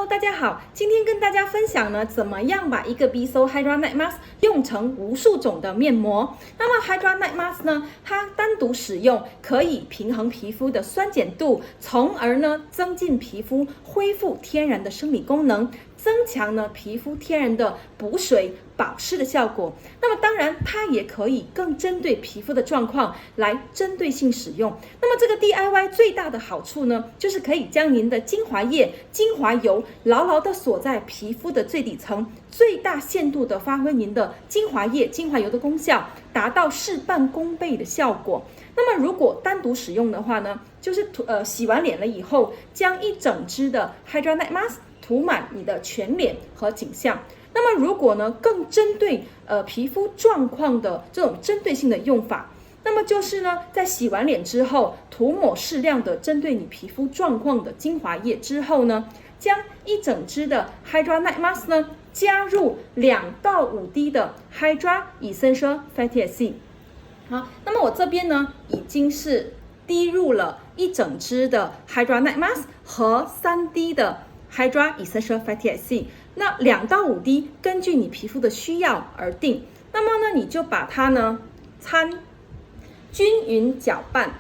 大家好，今天跟大家分享呢，怎么样把一个 Beesol Hydra Night Mask 用成无数种的面膜。那么 Hydra Night Mask 呢，它单独使用可以平衡皮肤的酸碱度，从而呢增进皮肤恢复天然的生理功能，增强呢皮肤天然的补水保湿的效果。那么当然，它也可以更针对皮肤的状况来针对性使用。那么这个 DIY 最大的好处呢，就是可以将您的精华液、精华油牢牢的锁在皮肤的最底层，最大限度的发挥您的精华液、精华油的功效，达到事半功倍的效果。那么如果单独使用的话呢，就是洗完脸了以后，将一整支的 Hydra Night Mask 涂满你的全脸和颈项。那么如果呢更针对皮肤状况的这种针对性的用法，那么就是呢在洗完脸之后，涂抹适量的针对你皮肤状况的精华液之后呢，将一整支的 Hydra Night Mask 呢加入2到5滴的 Hydra Essential Fatty Acid。好，那么我这边呢已经是滴入了一整支的 Hydra Night Mask 和3滴的 Hydra Essential Fatty Acid， 那2到5滴根据你皮肤的需要而定。那么呢，你就把它呢均匀搅拌，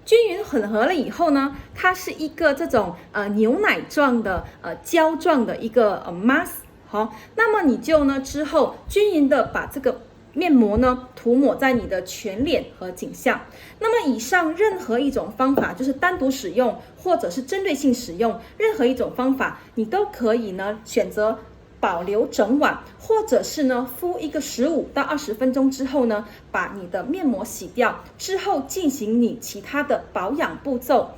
均匀混合了以后呢，它是一个这种牛奶状的胶状的一个mask。好，那么你就呢之后均匀的把这个面膜呢涂抹在你的全脸和颈项。那么以上任何一种方法，就是单独使用或者是针对性使用，任何一种方法你都可以呢选择保留整晚，或者是呢敷一个15到20分钟之后呢，把你的面膜洗掉之后进行你其他的保养步骤。